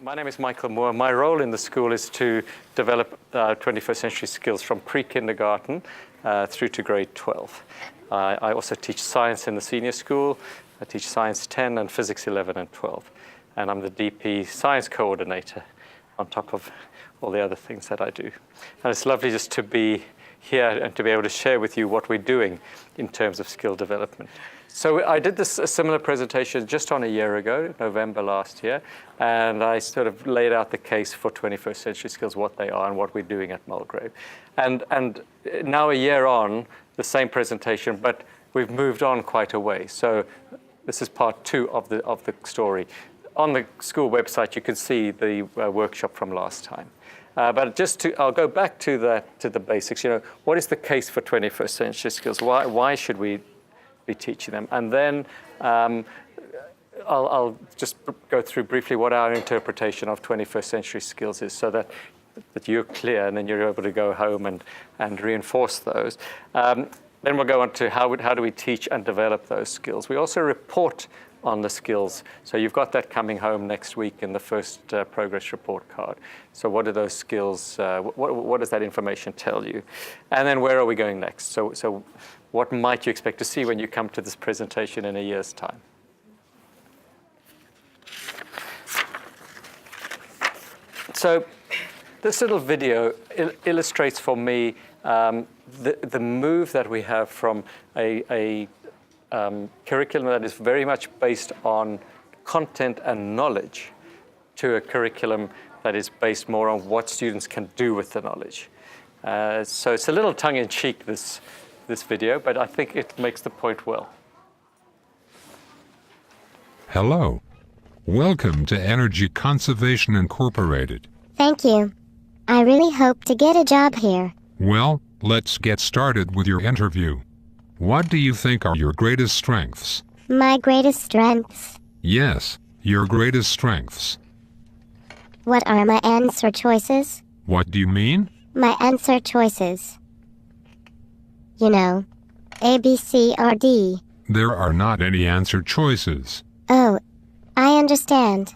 My name is Michael Moore. My role in the school is to develop 21st century skills from pre-kindergarten through to grade 12. I also teach science in the senior school. I teach science 10 and physics 11 and 12. And I'm the DP science coordinator on top of all the other things that I do. And it's lovely just to be here and to be able to share with you what we're doing in terms of skill development. So I did a similar presentation just on a year ago, November last year, and I sort of laid out the case for 21st century skills, what they are and what we're doing at Mulgrave. And now a year on, the same presentation, but we've moved on quite a way. So this is part 2 of the story. On the school website, you can see the workshop from last time. But I'll go back to the basics. You know, what is the case for 21st century skills? Why should we be teaching them? And then I'll just go through briefly what our interpretation of 21st century skills is, so that you're clear, and then you're able to go home and reinforce those. Then we'll go on to how do we teach and develop those skills. We also report on the skills. So you've got that coming home next week in the first progress report card. So what are those skills? What does that information tell you? And then where are we going next? So what might you expect to see when you come to this presentation in a year's time? So this little video illustrates for me the move that we have from a curriculum that is very much based on content and knowledge to a curriculum that is based more on what students can do with the knowledge. So it's a little tongue-in-cheek, this video, but I think it makes the point well. Hello. Welcome to Energy Conservation Incorporated. Thank you. I really hope to get a job here. Well, let's get started with your interview. What do you think are your greatest strengths? My greatest strengths? Yes, your greatest strengths. What are my answer choices? What do you mean? My answer choices. You know, A, B, C, or D. There are not any answer choices. Oh, I understand.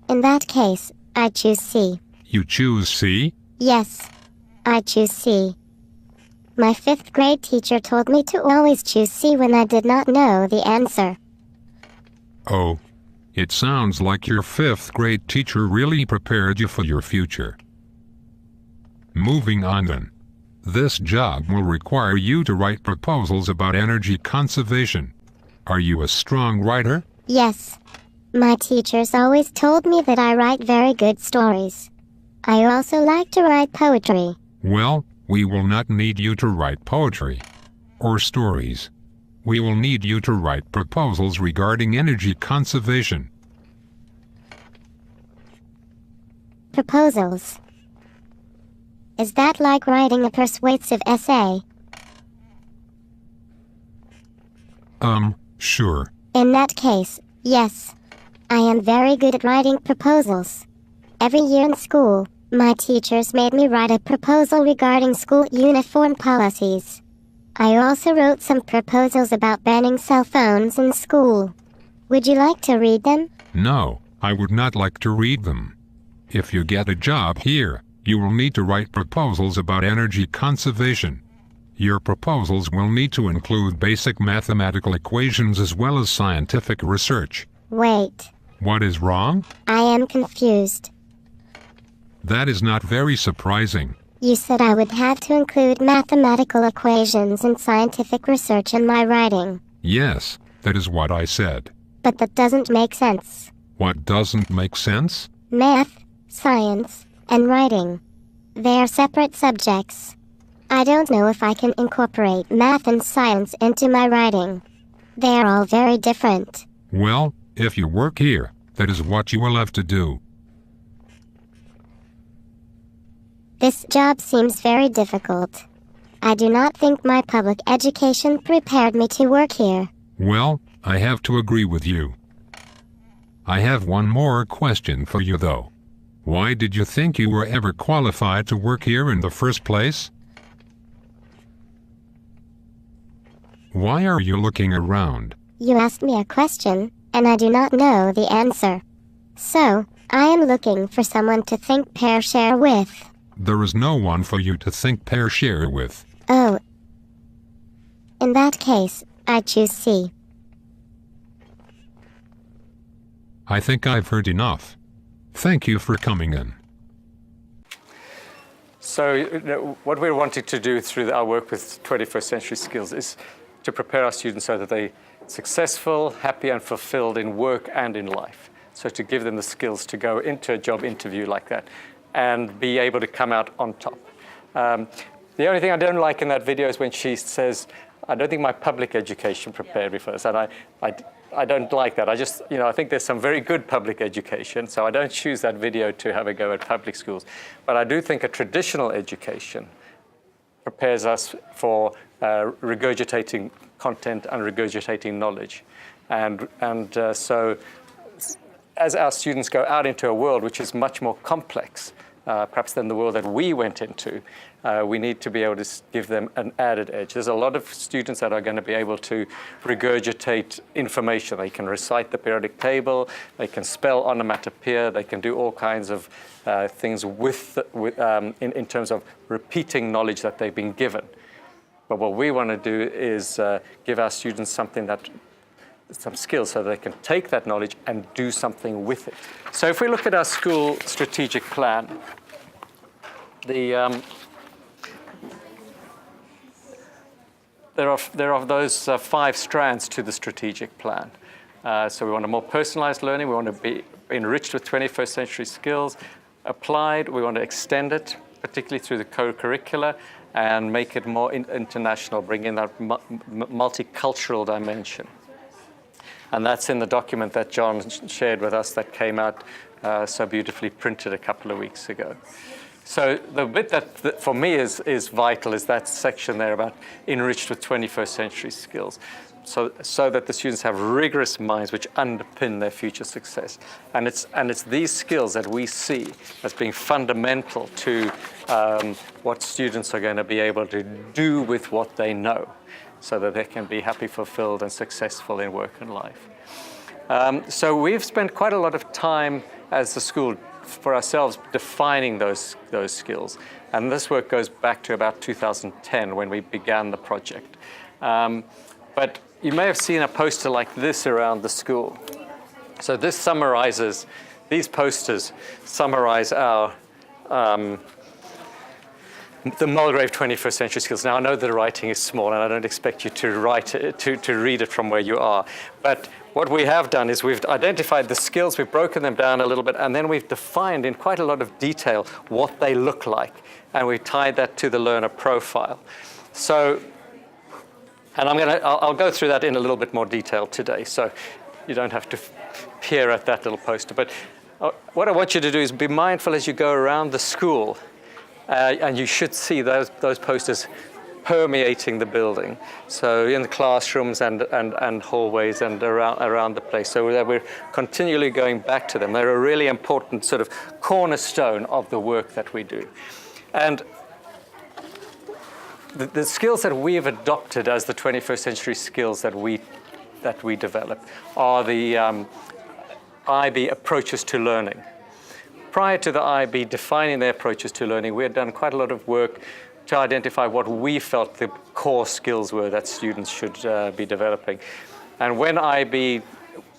In that case, I choose C. You choose C? Yes, I choose C. My 5th grade teacher told me to always choose C when I did not know the answer. Oh, it sounds like your 5th grade teacher really prepared you for your future. Moving on then. This job will require you to write proposals about energy conservation. Are you a strong writer? Yes. My teachers always told me that I write very good stories. I also like to write poetry. Well, we will not need you to write poetry or stories. We will need you to write proposals regarding energy conservation. Proposals. Is that like writing a persuasive essay? Sure. In that case, yes. I am very good at writing proposals. Every year in school, my teachers made me write a proposal regarding school uniform policies. I also wrote some proposals about banning cell phones in school. Would you like to read them? No, I would not like to read them. If you get a job here, you will need to write proposals about energy conservation. Your proposals will need to include basic mathematical equations as well as scientific research. Wait. What is wrong? I am confused. That is not very surprising. You said I would have to include mathematical equations and scientific research in my writing. Yes, that is what I said. But that doesn't make sense. What doesn't make sense? Math, science, and writing. They are separate subjects. I don't know if I can incorporate math and science into my writing. They are all very different. Well, if you work here, that is what you will have to do. This job seems very difficult. I do not think my public education prepared me to work here. Well, I have to agree with you. I have one more question for you though. Why did you think you were ever qualified to work here in the first place? Why are you looking around? You asked me a question, and I do not know the answer. So, I am looking for someone to think pair share with. There is no one for you to think pair share with. Oh. In that case, I choose C. I think I've heard enough. Thank you for coming in. So what we're wanting to do through our work with 21st century skills is to prepare our students so that they're successful, happy, and fulfilled in work and in life. So to give them the skills to go into a job interview like that and be able to come out on top. The only thing I don't like in that video is when she says, I don't think my public education prepared me for this. And I don't like that. I think there's some very good public education, so I don't choose that video to have a go at public schools. But I do think a traditional education prepares us for regurgitating content and regurgitating knowledge. So as our students go out into a world which is much more complex, perhaps than the world that we went into, we need to be able to give them an added edge. There's a lot of students that are going to be able to regurgitate information. They can recite the periodic table, they can spell onomatopoeia, they can do all kinds of things in terms of repeating knowledge that they've been given. But what we want to do is give our students some skills so they can take that knowledge and do something with it. So if we look at our school strategic plan, there are those 5 strands to the strategic plan. So we want a more personalized learning, we want to be enriched with 21st century skills, applied, we want to extend it, particularly through the co-curricula, and make it more international, bring in that multicultural dimension. And that's in the document that John shared with us that came out so beautifully printed a couple of weeks ago. So the bit that for me is vital is that section there about enriched with 21st century skills. So that the students have rigorous minds which underpin their future success. And it's these skills that we see as being fundamental to what students are going to be able to do with what they know, so that they can be happy, fulfilled, and successful in work and life. So we've spent quite a lot of time as the school for ourselves defining those skills. And this work goes back to about 2010 when we began the project. But you may have seen a poster like this around the school. So this summarizes, these posters summarize our the Mulgrave 21st century skills. Now I know the writing is small and I don't expect you to read it from where you are. But what we have done is we've identified the skills, we've broken them down a little bit, and then we've defined in quite a lot of detail what they look like. And we've tied that to the learner profile. So, and I'll go through that in a little bit more detail today, so you don't have to peer at that little poster. But what I want you to do is be mindful as you go around the school, and you should see those posters permeating the building. So in the classrooms and hallways and around the place. So we're continually going back to them. They're a really important sort of cornerstone of the work that we do. And the skills that we have adopted as the 21st century skills that we develop are the IB approaches to learning. Prior to the IB defining their approaches to learning, we had done quite a lot of work to identify what we felt the core skills were that students should be developing. And when IB,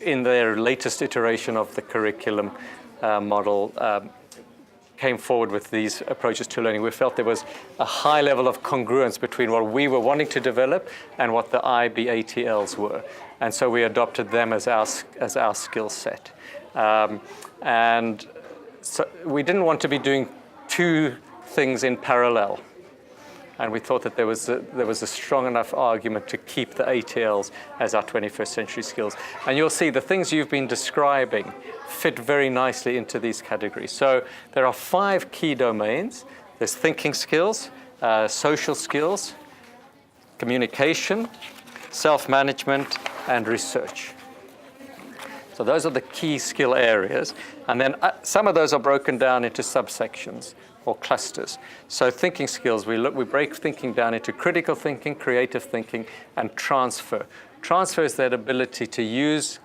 in their latest iteration of the curriculum model, came forward with these approaches to learning, we felt there was a high level of congruence between what we were wanting to develop and what the IB ATLs were. And so we adopted them as our skill set. And so we didn't want to be doing 2 things in parallel. And we thought that there was a strong enough argument to keep the ATLs as our 21st century skills. And you'll see the things you've been describing fit very nicely into these categories. So there are 5 key domains. There's thinking skills, social skills, communication, self-management, and research. So those are the key skill areas. And then some of those are broken down into subsections or clusters. So thinking skills, we break thinking down into critical thinking, creative thinking, and transfer. Transfer is that ability to use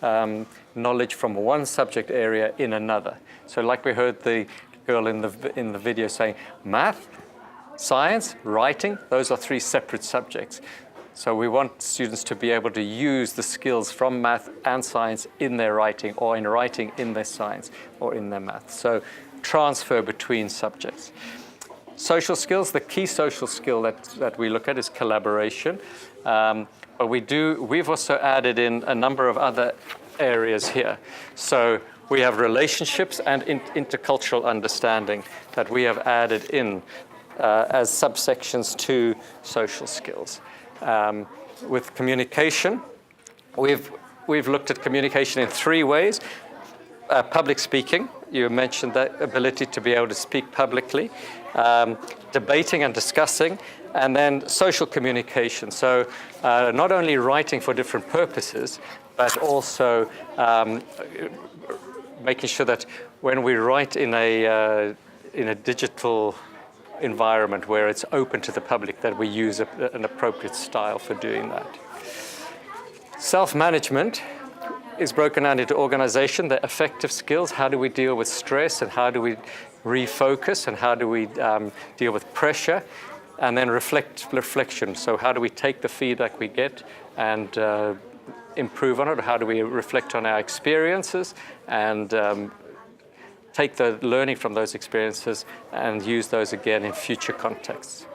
knowledge from one subject area in another. So like we heard the girl in the video saying, math, science, writing, those are 3 separate subjects. So we want students to be able to use the skills from math and science in their writing, or in writing in their science, or in their math. So transfer between subjects. Social skills, the key social skill that we look at is collaboration. But we've also added in a number of other areas here. So we have relationships and intercultural understanding that we have added in as subsections to social skills. With communication, we've looked at communication in 3 ways. Public speaking, you mentioned that ability to be able to speak publicly, debating and discussing, and then social communication. So not only writing for different purposes, but also making sure that when we write in a digital environment where it's open to the public, that we use an appropriate style for doing that. Self-management is broken down into organization, the affective skills, how do we deal with stress, and how do we refocus, and how do we deal with pressure, and then reflection. So how do we take the feedback we get and improve on it? How do we reflect on our experiences and take the learning from those experiences and use those again in future contexts?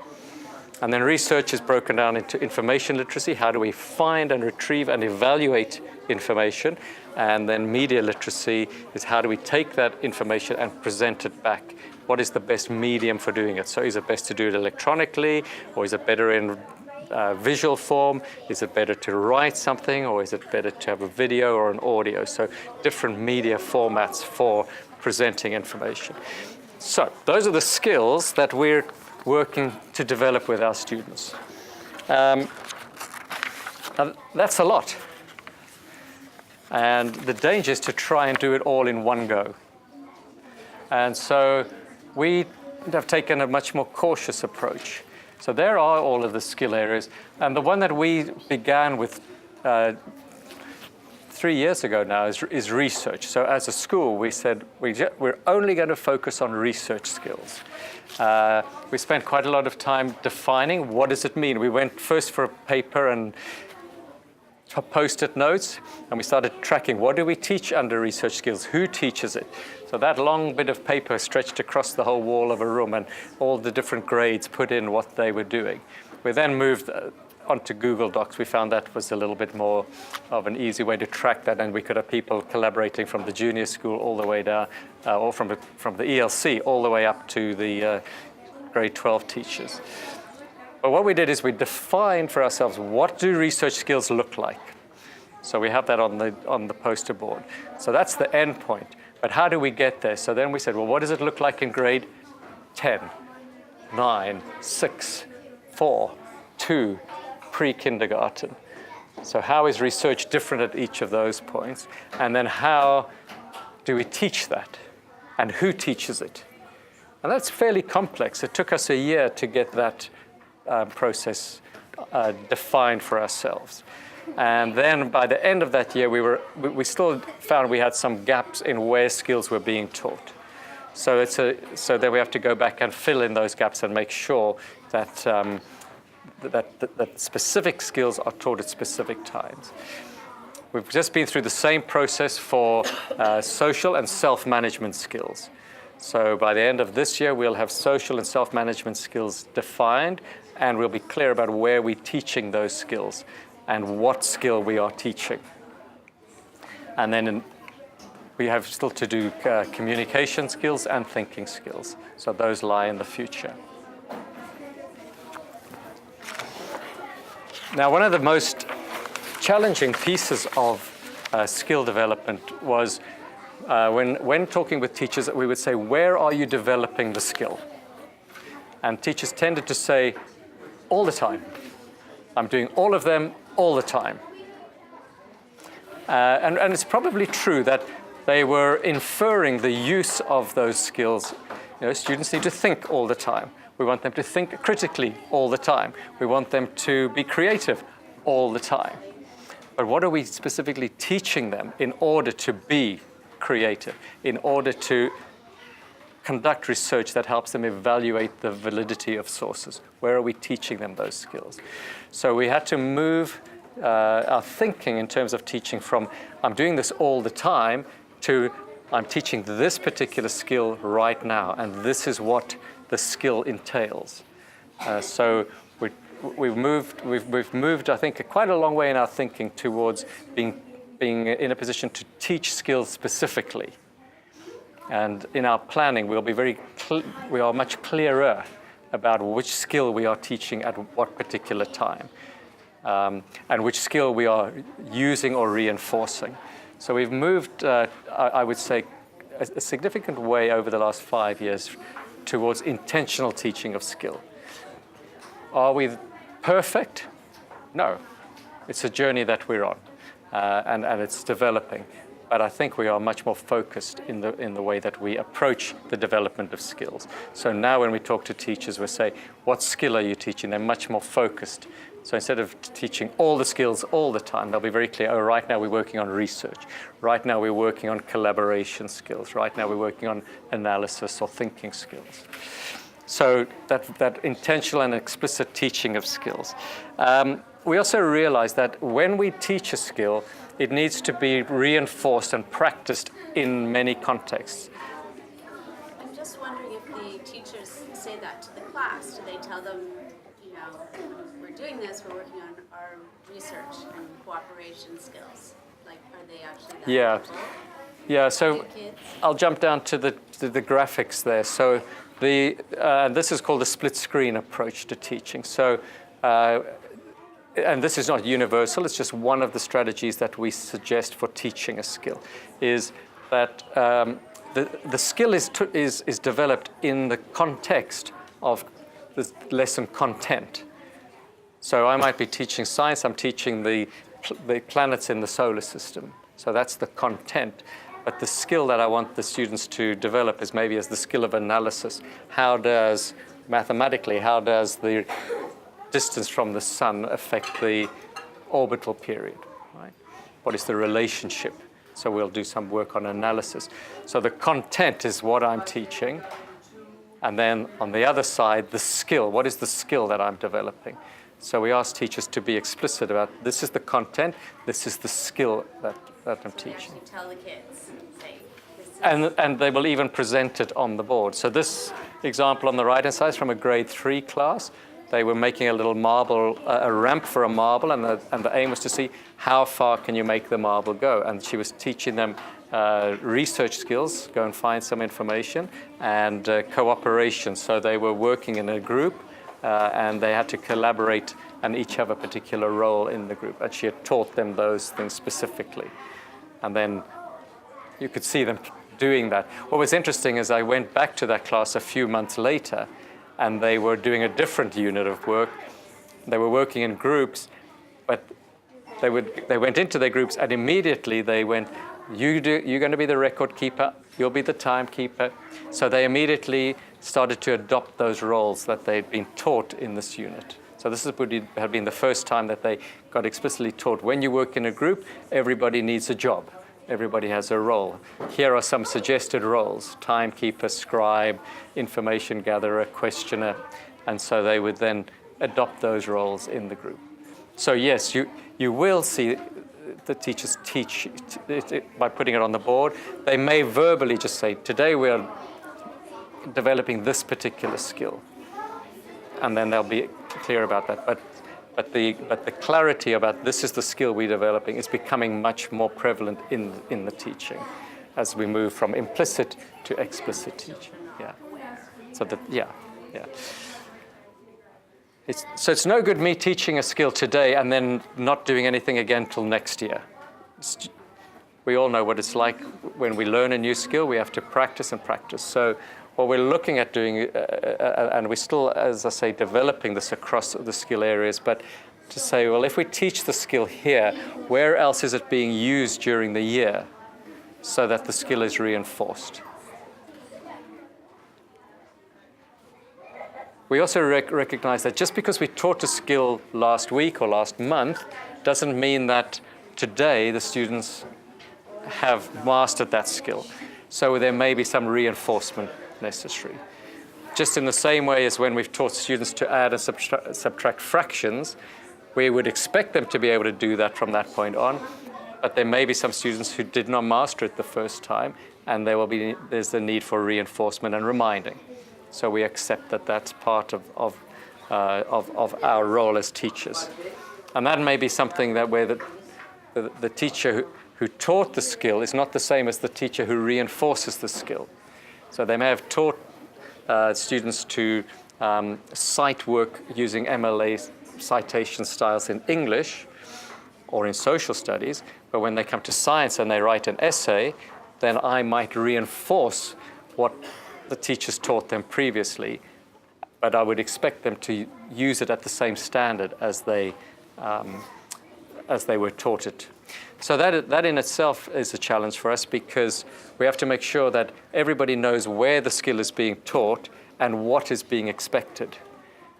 And then research is broken down into information literacy. How do we find and retrieve and evaluate information? And then media literacy is how do we take that information and present it back? What is the best medium for doing it? So is it best to do it electronically, or is it better in visual form? Is it better to write something, or is it better to have a video or an audio? So different media formats for presenting information. So those are the skills that we're working to develop with our students. That's a lot. And the danger is to try and do it all in one go. And so we have taken a much more cautious approach. So there are all of the skill areas. And the one that we began with 3 years ago now is research. So as a school, we said we're only going to focus on research skills. We spent quite a lot of time defining what does it mean. We went first for a paper and post-it notes, and we started tracking what do we teach under research skills, who teaches it. So that long bit of paper stretched across the whole wall of a room, and all the different grades put in what they were doing. We then moved onto Google Docs. We found that was a little bit more of an easy way to track that, and we could have people collaborating from the junior school all the way down, or from the ELC all the way up to the grade 12 teachers. But what we did is we defined for ourselves, what do research skills look like? So we have that on the poster board. So that's the end point. But how do we get there? So then we said, well, what does it look like in grade 10, 9, 6, 4, 2, pre-kindergarten? So how is research different at each of those points? And then how do we teach that? And who teaches it? And that's fairly complex. It took us a year to get that process defined for ourselves. And then by the end of that year, we still found we had some gaps in where skills were being taught. So then we have to go back and fill in those gaps and make sure that that specific skills are taught at specific times. We've just been through the same process for social and self-management skills. So by the end of this year, we'll have social and self-management skills defined, and we'll be clear about where we're teaching those skills and what skill we are teaching. And then we have still to do communication skills and thinking skills. So those lie in the future. Now, one of the most challenging pieces of skill development was when talking with teachers, we would say, where are you developing the skill? And teachers tended to say, all the time. I'm doing all of them all the time. And it's probably true that they were inferring the use of those skills. You know, students need to think all the time. We want them to think critically all the time. We want them to be creative all the time. But what are we specifically teaching them in order to be creative, in order to conduct research that helps them evaluate the validity of sources? Where are we teaching them those skills? So we had to move our thinking in terms of teaching from I'm doing this all the time to I'm teaching this particular skill right now, and this is what the skill entails. So we've moved, I think, quite a long way in our thinking towards being in a position to teach skills specifically. And in our planning, we are much clearer about which skill we are teaching at what particular time, and which skill we are using or reinforcing. So we've moved, I would say, a significant way over the last 5 years towards intentional teaching of skill. Are we perfect? No. It's a journey that we're on, and it's developing. But I think we are much more focused in the way that we approach the development of skills. So now when we talk to teachers, we say, what skill are you teaching? They're much more focused. So instead of teaching all the skills all the time, they'll be very clear, oh, right now we're working on research. Right now we're working on collaboration skills. Right now we're working on analysis or thinking skills. So that intentional and explicit teaching of skills. We also realize that when we teach a skill, it needs to be reinforced and practiced in many contexts. I'm just wondering if the teachers say that to the class. Do they tell them, we're doing this, we're working on our research and cooperation skills? Like, are they actually that helpful? Yeah, so I'll jump down to the graphics there. So this is called the split screen approach to teaching. So, and this is not universal, it's just one of the strategies that we suggest for teaching a skill, is that the skill is developed in the context of the lesson content. So I might be teaching science, I'm teaching the planets in the solar system. So that's the content. But the skill that I want the students to develop is maybe as the skill of analysis. Mathematically, how does the distance from the sun affect the orbital period, right? What is the relationship? So we'll do some work on analysis. So the content is what I'm teaching. And then on the other side, the skill. What is the skill that I'm developing? So we ask teachers to be explicit about this is the content, this is the skill that I'm teaching. You tell the kids, say, and they will even present it on the board. So this example on the right-hand side is from a grade 3 class. They were making a little marble, a ramp for a marble, and the aim was to see how far can you make the marble go. And she was teaching them research skills, go and find some information, and cooperation. So they were working in a group, and they had to collaborate and each have a particular role in the group. And she had taught them those things specifically. And then you could see them doing that. What was interesting is I went back to that class a few months later, and they were doing a different unit of work. They were working in groups, but they went into their groups, and immediately they went, you're going to be the record keeper, you'll be the timekeeper. So they immediately started to adopt those roles that they'd been taught in this unit. So this had been the first time that they got explicitly taught, when you work in a group, everybody needs a job. Everybody has a role. Here are some suggested roles: timekeeper, scribe, information gatherer, questioner. And so they would then adopt those roles in the group. So yes, you will see the teachers teach it by putting it on the board. They may verbally just say, today we are developing this particular skill. And then they'll be clear about that. But the clarity about this is the skill we're developing is becoming much more prevalent in the teaching as we move from implicit to explicit teaching. Yeah. So it's no good me teaching a skill today and then not doing anything again till next year. We all know what it's like when we learn a new skill. We have to practice and practice. So what we're looking at doing, and we're still, as I say, developing this across the skill areas, but to say, well, if we teach the skill here, where else is it being used during the year so that the skill is reinforced? We also recognize that just because we taught a skill last week or last month doesn't mean that today the students have mastered that skill. So there may be some reinforcement necessary. Just in the same way as when we've taught students to add and subtract fractions, we would expect them to be able to do that from that point on, but there may be some students who did not master it the first time, and there's the need for reinforcement and reminding. So we accept that that's part of our role as teachers. And that may be something that where the teacher who taught the skill is not the same as the teacher who reinforces the skill. So they may have taught students to cite work using MLA citation styles in English or in social studies, but when they come to science and they write an essay, then I might reinforce what the teachers taught them previously, but I would expect them to use it at the same standard as they were taught it. So that in itself is a challenge for us, because we have to make sure that everybody knows where the skill is being taught and what is being expected,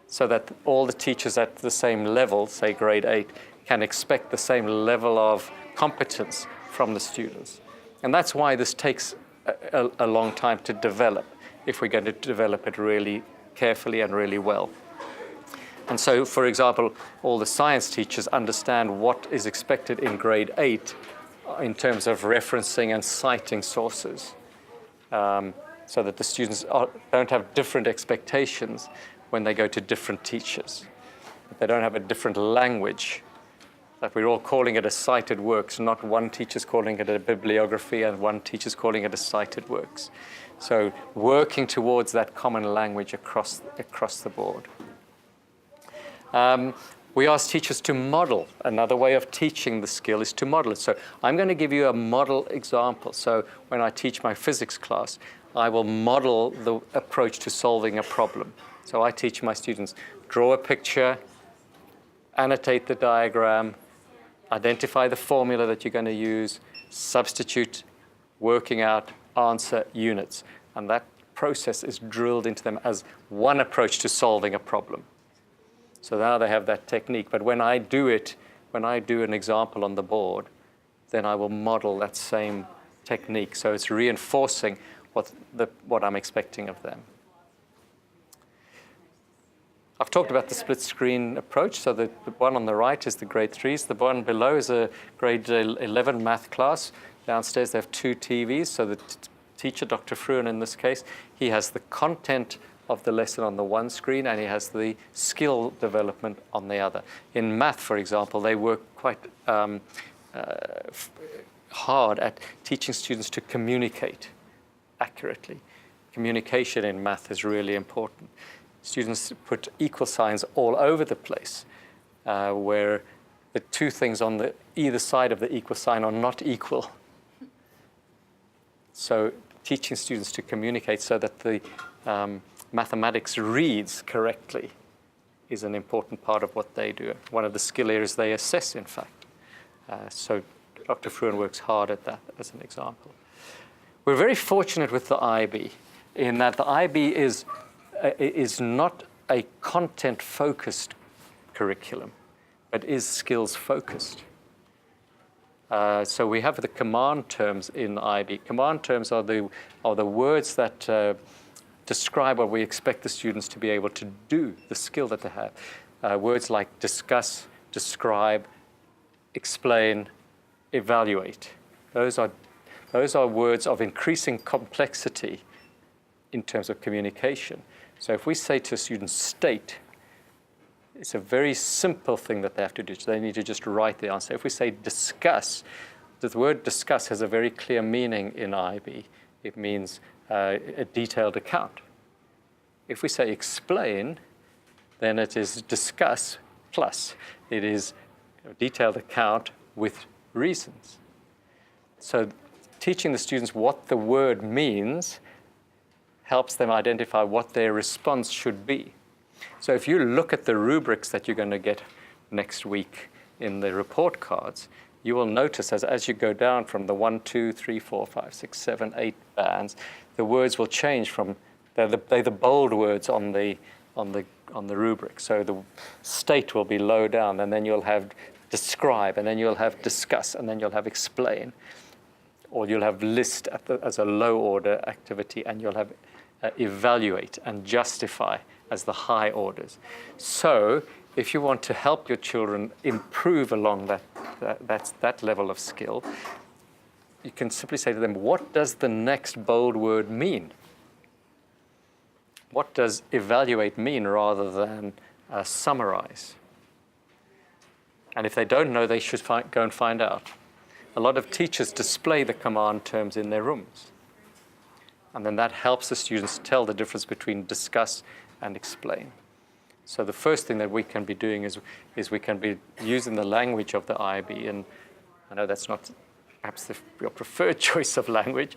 so that all the teachers at the same level, say grade 8, can expect the same level of competence from the students. And that's why this takes a long time to develop, if we're going to develop it really carefully and really well. And so, for example, all the science teachers understand what is expected in grade 8 in terms of referencing and citing sources, so that the students don't have different expectations when they go to different teachers. They don't have a different language, that we're all calling it a cited works, not one teacher's calling it a bibliography and one teacher's calling it a cited works. So working towards that common language across the board. We ask teachers to model. Another way of teaching the skill is to model it. So I'm going to give you a model example. So when I teach my physics class, I will model the approach to solving a problem. So I teach my students, draw a picture, annotate the diagram, identify the formula that you're going to use, substitute, working out, answer, units. And that process is drilled into them as one approach to solving a problem. So now they have that technique. But when I do an example on the board, then I will model that same technique. So it's reinforcing what I'm expecting of them. I've talked about the split screen approach. So the one on the right is the grade 3s. The one below is a grade 11 math class. Downstairs they have 2 TVs. So the teacher, Dr. Fruin in this case, he has the content of the lesson on the one screen, and he has the skill development on the other. In math, for example, they work quite hard at teaching students to communicate accurately. Communication in math is really important. Students put equal signs all over the place, where the 2 things on either side of the equal sign are not equal. So teaching students to communicate so that the mathematics reads correctly is an important part of what they do. One of the skill areas they assess, in fact. So Dr. Fruin works hard at that, as an example. We're very fortunate with the IB in that the IB is not a content-focused curriculum, but is skills-focused. So we have the command terms in IB. Command terms are the words that describe what we expect the students to be able to do, the skill that they have. Words like discuss, describe, explain, evaluate. Those are words of increasing complexity in terms of communication. So if we say to a student, state, it's a very simple thing that they have to do. They need to just write the answer. If we say discuss, the word discuss has a very clear meaning in IB. It means a detailed account. If we say explain, then it is discuss plus. It is a detailed account with reasons. So teaching the students what the word means helps them identify what their response should be. So if you look at the rubrics that you're going to get next week in the report cards, you will notice as you go down from the 1, 2, 3, 4, 5, 6, 7, 8 bands, the words will change from they're the bold words on the rubric. So the state will be low down, and then you'll have describe, and then you'll have discuss, and then you'll have explain. Or you'll have list as a low order activity, and you'll have evaluate and justify as the high orders. So if you want to help your children improve along that level of skill, you can simply say to them, what does the next bold word mean? What does evaluate mean rather than summarize? And if they don't know, they should go and find out. A lot of teachers display the command terms in their rooms. And then that helps the students tell the difference between discuss and explain. So the first thing that we can be doing is we can be using the language of the IB. And I know that's not perhaps your preferred choice of language,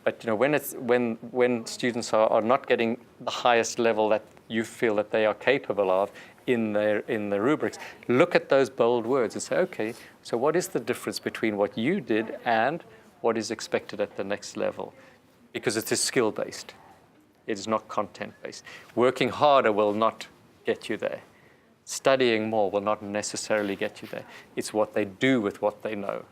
but when students are not getting the highest level that you feel that they are capable of in the rubrics, look at those bold words and say, okay, so what is the difference between what you did and what is expected at the next level? Because it is skill-based. It is not content-based. Working harder will not get you there. Studying more will not necessarily get you there. It's what they do with what they know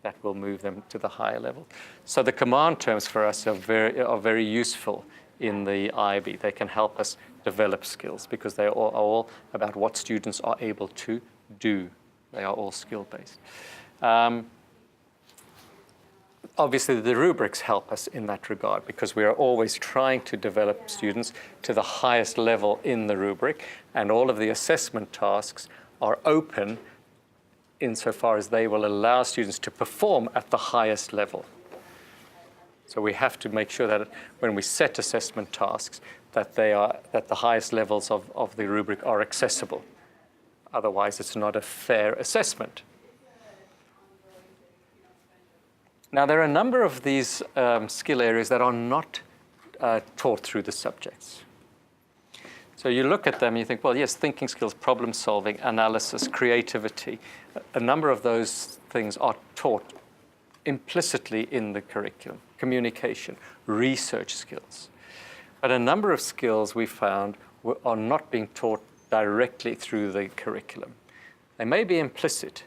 that will move them to the higher level. So the command terms for us are very useful in the IB. They can help us develop skills because they are all about what students are able to do. They are all skill-based. Obviously, the rubrics help us in that regard because we are always trying to develop students to the highest level in the rubric, and all of the assessment tasks are open insofar as they will allow students to perform at the highest level. So we have to make sure that when we set assessment tasks, that the highest levels of the rubric are accessible. Otherwise, it's not a fair assessment. Now, there are a number of these skill areas that are not taught through the subjects. So you look at them and you think, well, yes, thinking skills, problem solving, analysis, creativity. A number of those things are taught implicitly in the curriculum. Communication, research skills. But a number of skills we found are not being taught directly through the curriculum. They may be implicit.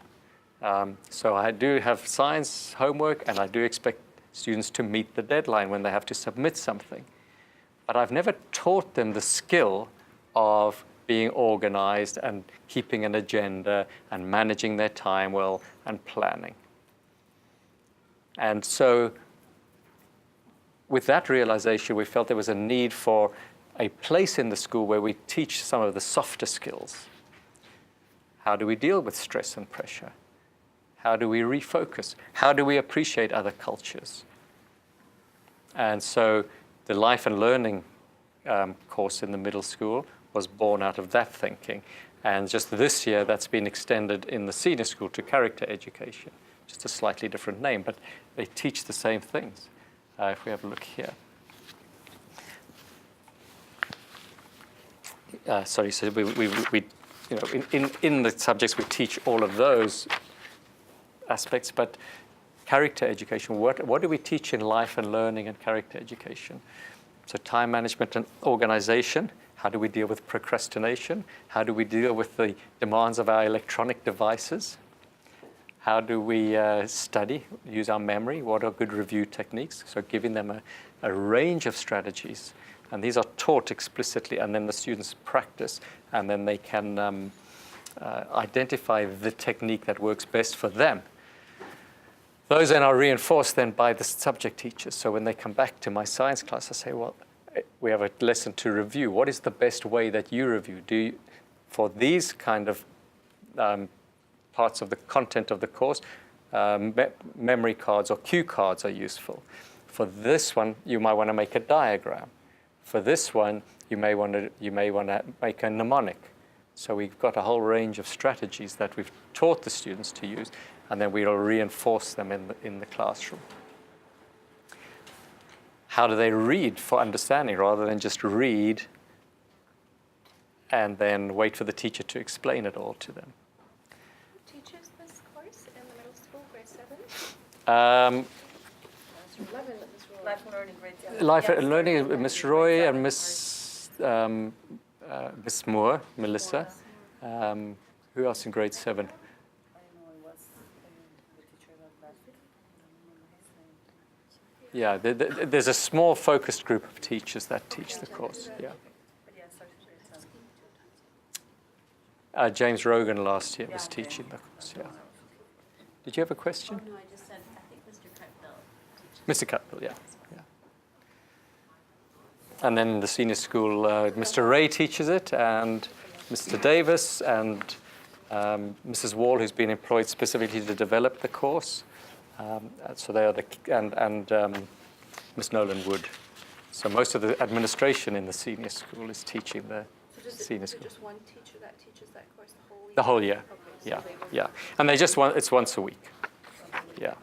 So I do have science homework, and I do expect students to meet the deadline when they have to submit something. But I've never taught them the skill of being organized and keeping an agenda and managing their time well and planning. And so with that realization, we felt there was a need for a place in the school where we teach some of the softer skills. How do we deal with stress and pressure? How do we refocus? How do we appreciate other cultures? And so the life and learning course in the middle school was born out of that thinking. And just this year, that's been extended in the senior school to character education, just a slightly different name, but they teach the same things. If we have a look here. So we in the subjects we teach all of those aspects, but character education, what do we teach in life and learning and character education? So time management and organization. How do we deal with procrastination? How do we deal with the demands of our electronic devices? How do we study, use our memory? What are good review techniques? So giving them a range of strategies. And these are taught explicitly, and then the students practice, and then they can identify the technique that works best for them. Those then are reinforced then by the subject teachers. So when they come back to my science class, I say, well, we have a lesson to review. What is the best way that you review? For these kind of parts of the content of the course, memory cards or cue cards are useful. For this one, you might want to make a diagram. For this one, you may want to make a mnemonic. So we've got a whole range of strategies that we've taught the students to use, and then we'll reinforce them in the classroom. How do they read for understanding rather than just read and then wait for the teacher to explain it all to them? Who teaches this course in the middle school, grade 7? Life and learning, grade 7. Life and learning, Miss Roy and Miss Moore, Melissa. Who else in grade 7? Yeah, there's a small focused group of teachers that teach the course. Yeah. James Rogan last year was teaching the course. Yeah. Did you have a question? Oh, no, I just said, I think Mr. Cutbill teaches. Mr. Cutbill, yeah. And then in the senior school, Mr. Ray teaches it, and Mr. Davis, and Mrs. Wall, who's been employed specifically to develop the course. So they are and Miss Nolan Wood. So most of the administration in the senior school is teaching the senior school. Just one teacher that teaches that course the whole year? The whole year, Okay, so yeah. And it's once a week. Yeah.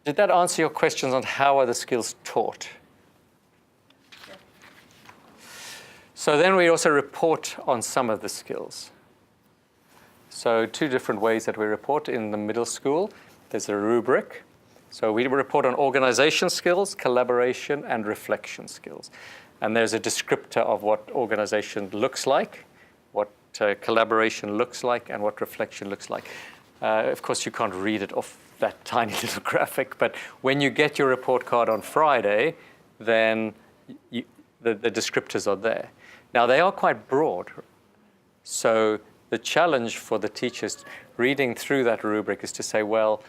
Did that answer your questions on how are the skills taught? Yeah. So then we also report on some of the skills. So 2 different ways that we report in the middle school. There's a rubric. So we report on organization skills, collaboration, and reflection skills. And there's a descriptor of what organization looks like, what collaboration looks like, and what reflection looks like. Of course, you can't read it off that tiny little graphic, but when you get your report card on Friday, then the descriptors are there. Now, they are quite broad. So the challenge for the teachers reading through that rubric is to say, well,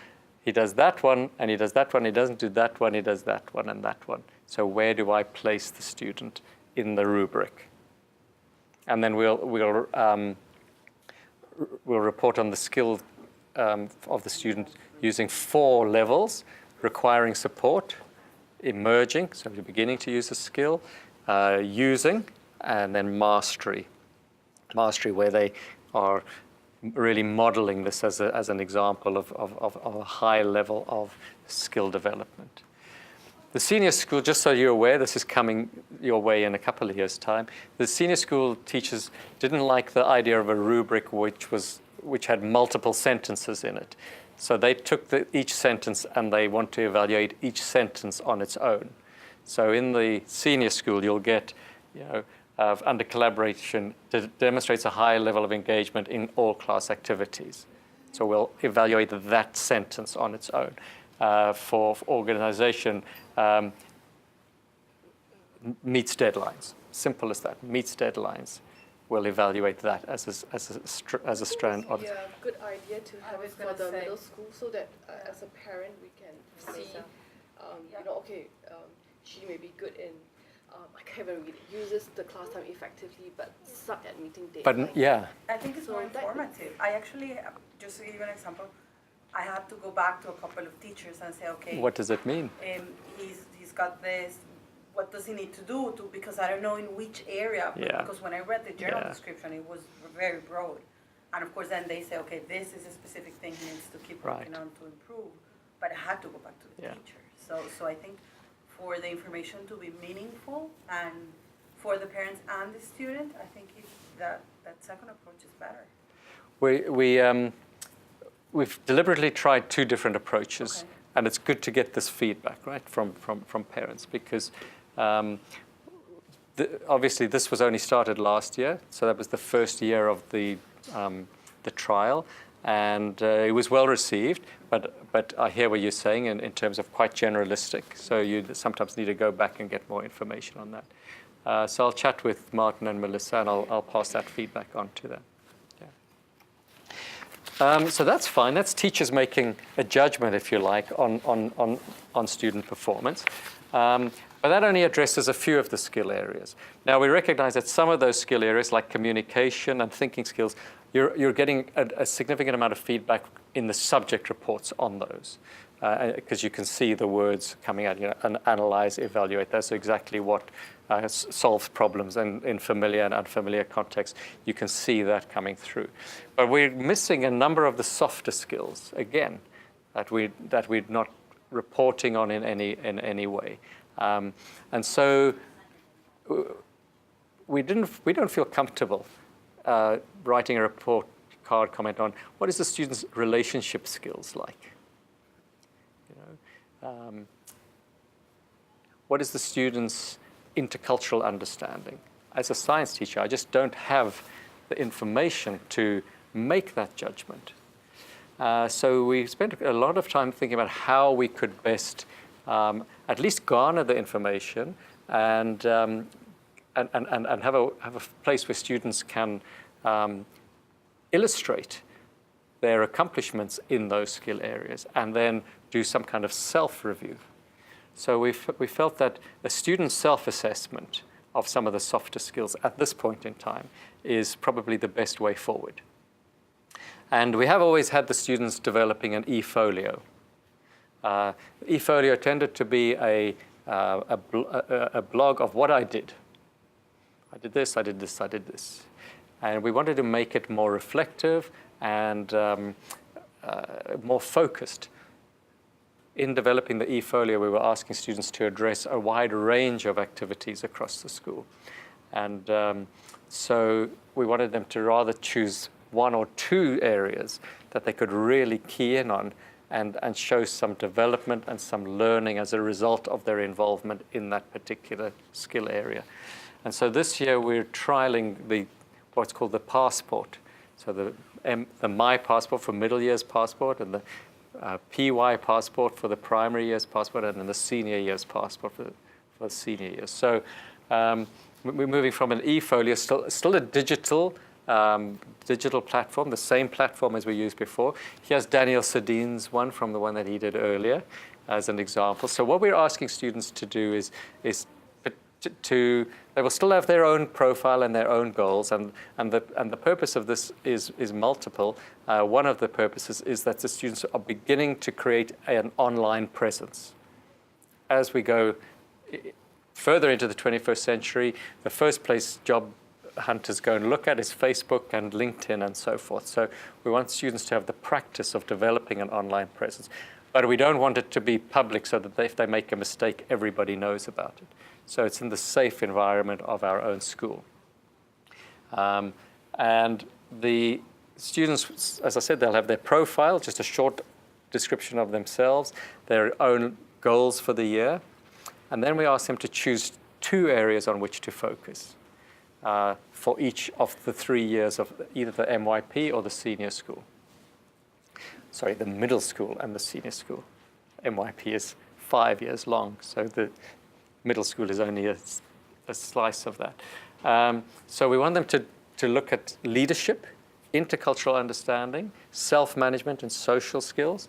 he does that one, and he does that one, he doesn't do that one, he does that one, and that one. So where do I place the student in the rubric? And then we'll report on the skill of the student using 4 levels: requiring support, emerging, so you're beginning to use the skill, using, and then mastery. Mastery, where they are really modeling this as an example of a high level of skill development. The senior school, just so you're aware, this is coming your way in a couple of years' time. The senior school teachers didn't like the idea of a rubric which had multiple sentences in it. So they took each sentence and they want to evaluate each sentence on its own. So in the senior school, you'll get, under collaboration, demonstrates a high level of engagement in all class activities. So we'll evaluate that sentence on its own. For organization, meets deadlines. Simple as that, meets deadlines. We'll evaluate that as a strand. It would be a good idea to have it for the middle school so that as a parent we can see, she may be good in, I can't even read it, uses the class time effectively but suck at meeting deadlines. But yeah. I think it's more informative. I actually, just to give you an example, I had to go back to a couple of teachers and say, okay. What does it mean? He's got this. What does he need to do because I don't know in which area, because when I read the journal description, it was very broad. And of course, then they say, okay, this is a specific thing he needs to keep working on to improve. But I had to go back to the teacher. So I think for the information to be meaningful and for the parents and the student, I think that second approach is better. We've deliberately tried 2 different approaches, and it's good to get this feedback, right, from parents, because obviously this was only started last year, so that was the first year of the trial, and it was well received, but I hear what you're saying in terms of quite generalistic, so you sometimes need to go back and get more information on that. So I'll chat with Martin and Melissa, and I'll pass that feedback on to them. So that's fine. That's teachers making a judgment, if you like, on student performance. But that only addresses a few of the skill areas. Now, we recognize that some of those skill areas, like communication and thinking skills, you're getting a significant amount of feedback in the subject reports on those, because you can see the words coming out, and analyze, evaluate. That's exactly what solves problems in familiar and unfamiliar contexts. You can see that coming through. But we're missing a number of the softer skills, again, that we're not reporting on in any way. And so we don't feel comfortable writing a report card comment on what is the student's relationship skills like. What is the student's intercultural understanding? As a science teacher, I just don't have the information to make that judgment. So we spent a lot of time thinking about how we could best at least garner the information and have a place where students can illustrate their accomplishments in those skill areas and then do some kind of self-review. So we felt that a student self-assessment of some of the softer skills at this point in time is probably the best way forward. And we have always had the students developing an e-folio. E-folio tended to be a blog of what I did. I did this, I did this, I did this. And we wanted to make it more reflective and more focused. In developing the e-folio, we were asking students to address a wide range of activities across the school. And so we wanted them to rather choose one or two areas that they could really key in on and show some development and some learning as a result of their involvement in that particular skill area. And so this year we're trialing what's called the passport. So the My Passport for middle years passport, and the PY passport for the primary years passport, and then the senior years passport for the senior years. So we're moving from an e-folio, still a digital platform, the same platform as we used before. Here's Daniel Sedin's one from the one that he did earlier as an example. So what we're asking students to do is they will still have their own profile and their own goals, and the purpose of this is multiple. One of the purposes is that the students are beginning to create an online presence. As we go further into the 21st century, the first place job hunters go and look at is Facebook and LinkedIn and so forth. So we want students to have the practice of developing an online presence. But we don't want it to be public so that if they make a mistake, everybody knows about it. So it's in the safe environment of our own school. And the students, as I said, they'll have their profile, just a short description of themselves, their own goals for the year. And then we ask them to choose two areas on which to focus for each of the 3 years of either the MYP or the senior school. Sorry, the middle school and the senior school. MYP is 5 years long, so the middle school is only a slice of that. So we want them to look at leadership, intercultural understanding, self-management and social skills,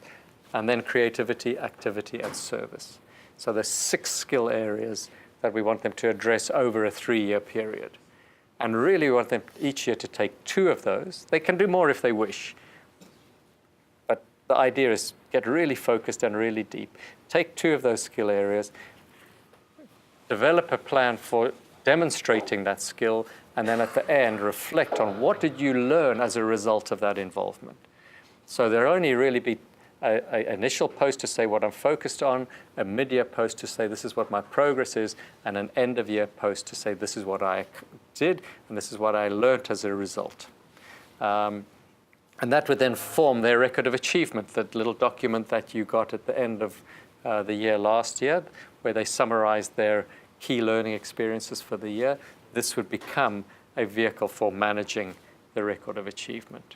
and then creativity, activity, and service. So there's 6 skill areas that we want them to address over a 3-year period. And really we want them each year to take 2 of those. They can do more if they wish. But the idea is get really focused and really deep. Take 2 of those skill areas, develop a plan for demonstrating that skill, and then at the end reflect on what did you learn as a result of that involvement. So there'll only really be an initial post to say what I'm focused on, a mid-year post to say this is what my progress is, and an end-of-year post to say this is what I did and this is what I learned as a result. And that would then form their record of achievement, that little document that you got at the end of the year last year, where they summarized their key learning experiences for the year. This would become a vehicle for managing the record of achievement.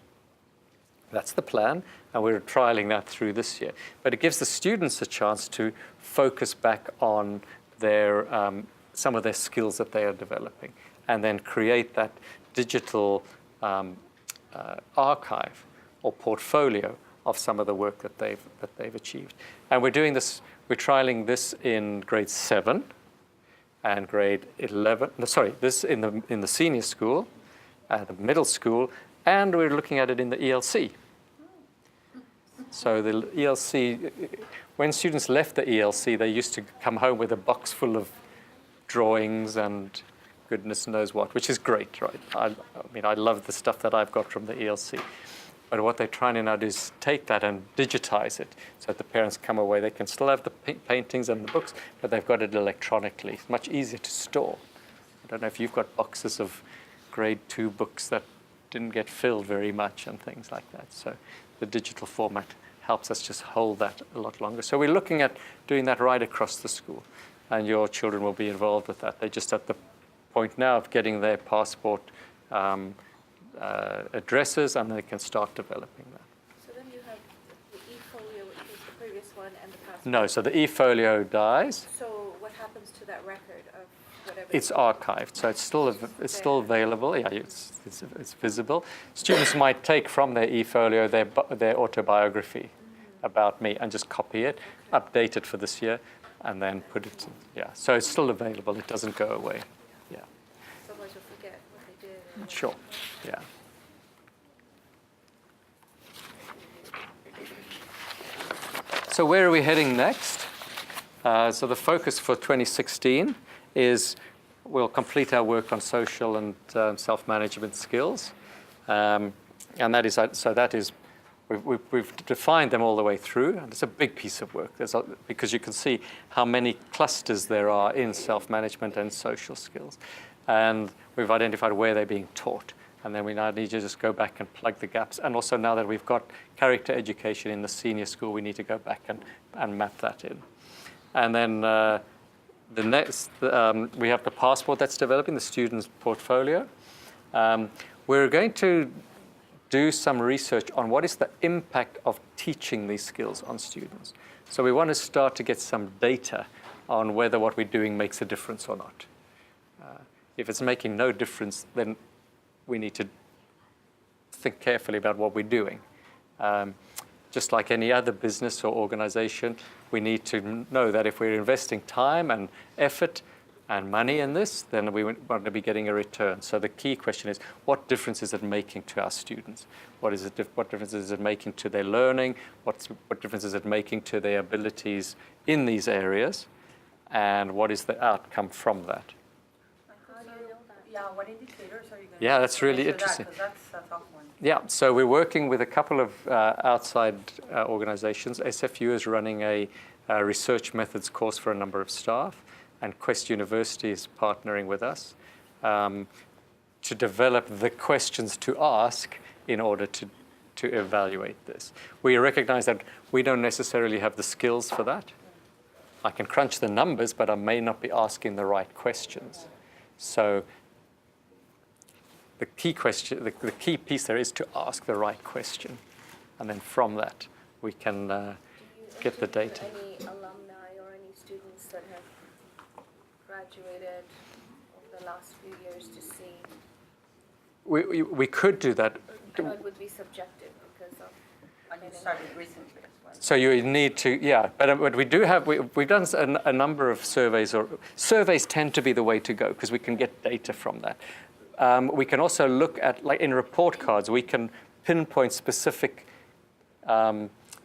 That's the plan, and we're trialing that through this year. But it gives the students a chance to focus back on their some of their skills that they are developing, and then create that digital archive or portfolio of some of the work that they've achieved. And we're doing this. We're trialing this in grade 7 and grade 11. Sorry, this in the senior school, the middle school, and we're looking at it in the ELC. So the ELC, when students left the ELC, they used to come home with a box full of drawings and goodness knows what, which is great, right? I mean, I love the stuff that I've got from the ELC. But what they're trying to now do is take that and digitize it so that the parents come away. They can still have the paintings and the books, but they've got it electronically. It's much easier to store. I don't know if you've got boxes of grade 2 books that didn't get filled very much and things like that. So the digital format helps us just hold that a lot longer. So we're looking at doing that right across the school, and your children will be involved with that. They're just at the point now of getting their passport addresses, and they can start developing that. So then you have No, so the e-folio dies. So what happens to that record of whatever? It's archived, so it's still available. Yeah, it's visible. Students might take from their e-folio their autobiography about me and just copy it, update it for this year, and then put it. Yeah, so it's still available. It doesn't go away. Yeah. Otherwise, you'll forget what they did. Sure. Yeah. So where are we heading next? So the focus for 2016 is we'll complete our work on social and self-management skills, and that is we've defined them all the way through, and it's a big piece of work. Because you can see how many clusters there are in self-management and social skills, and we've identified where they're being taught. And then we now need to just go back and plug the gaps. And also now that we've got character education in the senior school, we need to go back and map that in. And then the next, we have the passport that's developing, the student's portfolio. We're going to do some research on what is the impact of teaching these skills on students. So we want to start to get some data on whether what we're doing makes a difference or not. If it's making no difference, then we need to think carefully about what we're doing. Just like any other business or organization, we need to know that if we're investing time and effort and money in this, then we want to be getting a return. So the key question is, what difference is it making to our students? What difference is it making to their learning? What difference is it making to their abilities in these areas? And what is the outcome from that? Yeah, what indicators are you going to Yeah, that's really interesting. That's a tough one. Yeah, so we're working with a couple of outside organizations. SFU is running a research methods course for a number of staff, and Quest University is partnering with us to develop the questions to ask in order to evaluate this. We recognize that we don't necessarily have the skills for that. I can crunch the numbers, but I may not be asking the right questions. So the key question, the key piece there is to ask the right question, and then from that we can get the data. Any alumni or any students that have graduated over the last few years to see? We could do that. I know it would be subjective because of. And you started recently as well. So you need to, yeah, but we do have, we've done a number of surveys, or surveys tend to be the way to go because we can get data from that. We can also look at, like in report cards, we can pinpoint specific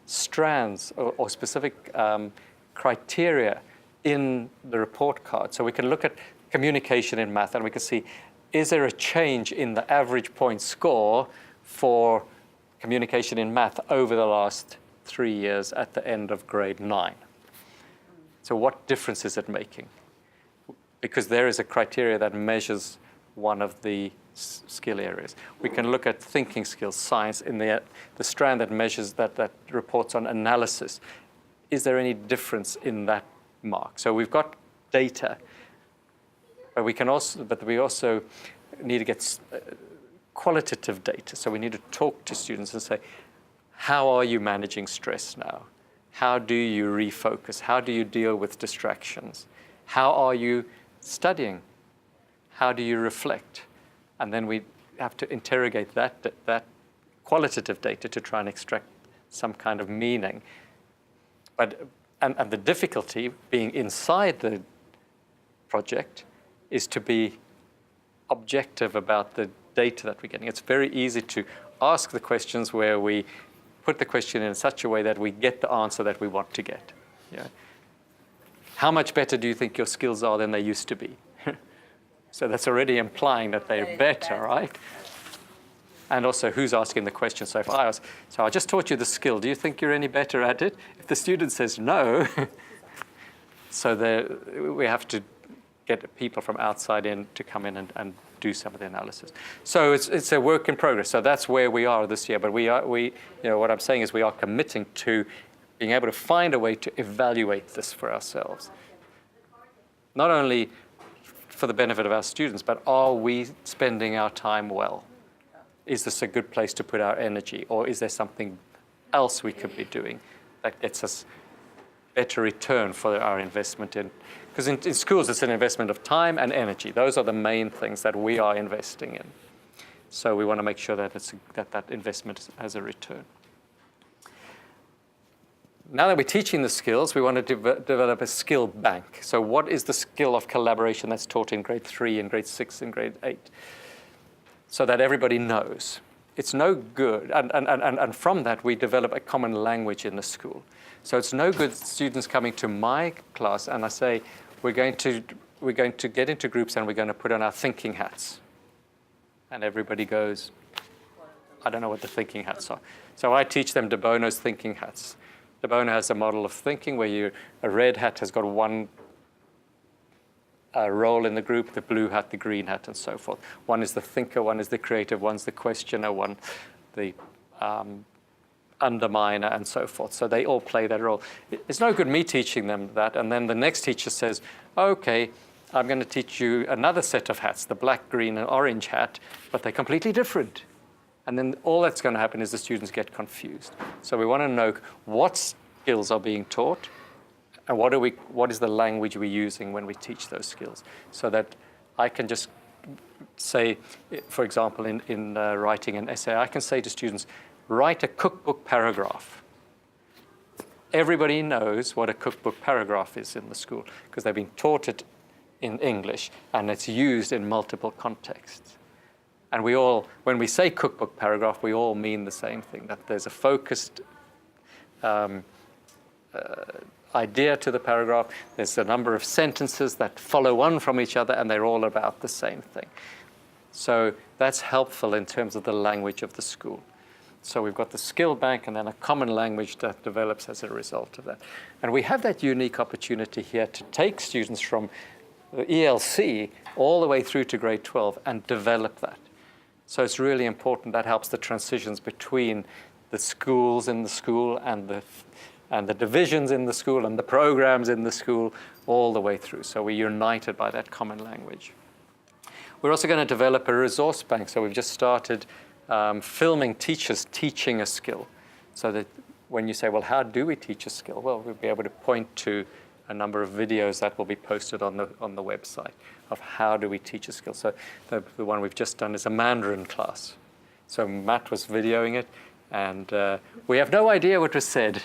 strands or specific criteria in the report card. So we can look at communication in math and we can see, is there a change in the average point score for communication in math over the last 3 years at the end of grade 9? So what difference is it making? Because there is a criteria that measures one of the skill areas. We can look at thinking skills, science, in the strand that measures, that reports on analysis. Is there any difference in that mark? So we've got data, but we also need to get qualitative data. So we need to talk to students and say, how are you managing stress now? How do you refocus? How do you deal with distractions? How are you studying? How do you reflect? And then we have to interrogate that qualitative data to try and extract some kind of meaning. And the difficulty being inside the project is to be objective about the data that we're getting. It's very easy to ask the questions where we put the question in such a way that we get the answer that we want to get. Yeah. How much better do you think your skills are than they used to be? So that's already implying that they're better, right? And also, who's asking the question? So if I ask, so I just taught you the skill, do you think you're any better at it? If the student says no, so we have to get people from outside in to come in and do some of the analysis. So it's a work in progress. So that's where we are this year. But what I'm saying is we are committing to being able to find a way to evaluate this for ourselves. Not only for the benefit of our students, but are we spending our time well? Is this a good place to put our energy? Or is there something else we could be doing that gets us better return for our investment in. Because in schools, it's an investment of time and energy. Those are the main things that we are investing in. So we want to make sure that that investment has a return. Now that we're teaching the skills, we want to develop a skill bank. So what is the skill of collaboration that's taught in grade 3 and grade 6 and grade 8? So that everybody knows. It's no good, and from that we develop a common language in the school. So it's no good students coming to my class and I say, we're going to get into groups and we're going to put on our thinking hats. And everybody goes, I don't know what the thinking hats are. So I teach them De Bono's thinking hats. De Bono has a model of thinking where a red hat has got one role in the group, the blue hat, the green hat, and so forth. One is the thinker, one is the creative, one's the questioner, one the underminer, and so forth. So they all play that role. It's no good me teaching them that, and then the next teacher says, okay, I'm going to teach you another set of hats, the black, green, and orange hat, but they're completely different. And then all that's going to happen is the students get confused. So we want to know what skills are being taught, and what is the language we're using when we teach those skills, so that I can just say, for example, in writing an essay, I can say to students, write a cookbook paragraph. Everybody knows what a cookbook paragraph is in the school because they've been taught it in English, and it's used in multiple contexts. And we all, when we say cookbook paragraph, we all mean the same thing, that there's a focused idea to the paragraph. There's a number of sentences that follow one from each other, and they're all about the same thing. So that's helpful in terms of the language of the school. So we've got the skill bank and then a common language that develops as a result of that. And we have that unique opportunity here to take students from the ELC all the way through to grade 12 and develop that. So it's really important. That helps the transitions between the schools in the school and the divisions in the school and the programs in the school all the way through. So we're united by that common language. We're also going to develop a resource bank. So we've just started filming teachers teaching a skill. So that when you say, well, how do we teach a skill? Well, we'll be able to point to a number of videos that will be posted on the website of how do we teach a skill. So the one we've just done is a Mandarin class. So Matt was videoing it, and we have no idea what was said.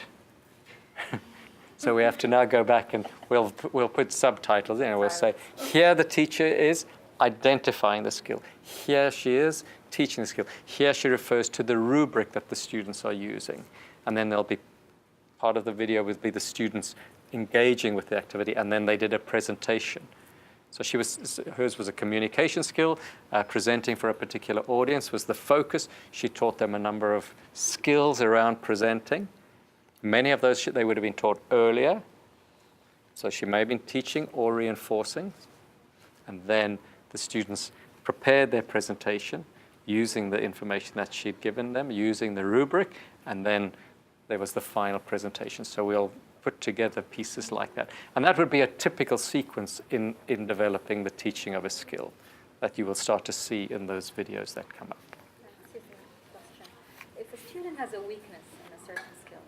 So we have to now go back and we'll put subtitles in, and we'll say, here the teacher is identifying the skill. Here she is teaching the skill. Here she refers to the rubric that the students are using. And then there'll be part of the video will be the students engaging with the activity, and then they did a presentation. So hers was a communication skill. Presenting for a particular audience was the focus. She taught them a number of skills around presenting. Many of those they would have been taught earlier. So she may have been teaching or reinforcing. And then the students prepared their presentation using the information that she'd given them, using the rubric, and then there was the final presentation. So we'll put together pieces like that. And that would be a typical sequence in developing the teaching of a skill that you will start to see in those videos that come up. Excuse me, question. If a student has a weakness in a certain skill,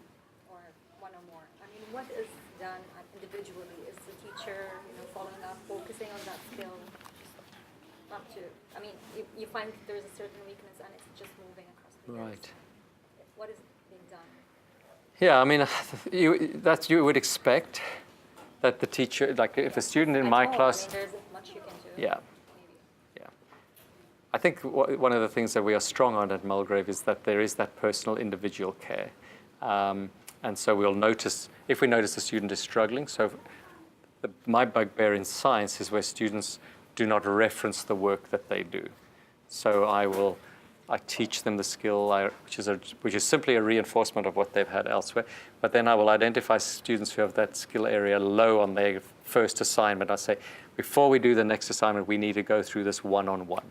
or one or more, I mean, what is done individually? Is the teacher, following up, focusing on that skill? Not to, I mean, you find there's a certain weakness and it's just moving across the years. Right. What is being done? Yeah, I mean, you would expect that the teacher, like if a student in my class. I mean, there isn't much you can do. Yeah. Yeah. I think one of the things that we are strong on at Mulgrave is that there is that personal individual care. And so we'll notice, if we notice the student is struggling, so my bugbear in science is where students do not reference the work that they do. So I teach them the skill, which is simply a reinforcement of what they've had elsewhere. But then I will identify students who have that skill area low on their first assignment. I say, before we do the next assignment, we need to go through this one-on-one.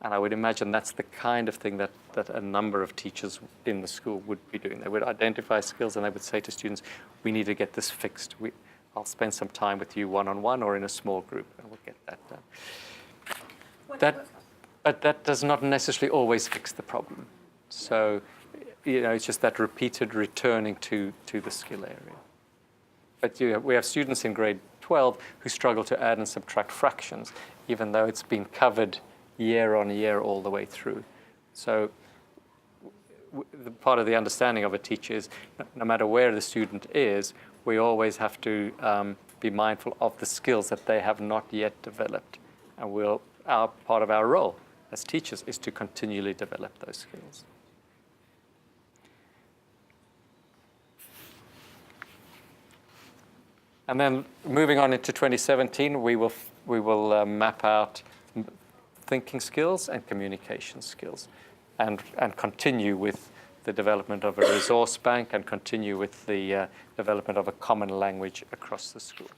And I would imagine that's the kind of thing that a number of teachers in the school would be doing. They would identify skills and they would say to students, we need to get this fixed. I'll spend some time with you one-on-one or in a small group, and we'll get that done. But that does not necessarily always fix the problem. So, it's just that repeated returning to the skill area. but we have students in grade 12 who struggle to add and subtract fractions, even though it's been covered year on year all the way through. So the part of the understanding of a teacher is no matter where the student is, we always have to be mindful of the skills that they have not yet developed. And part of our role as teachers is to continually develop those skills. And then moving on into 2017, we will map out thinking skills and communication skills, and continue with the development of a resource bank, and continue with the development of a common language across the school.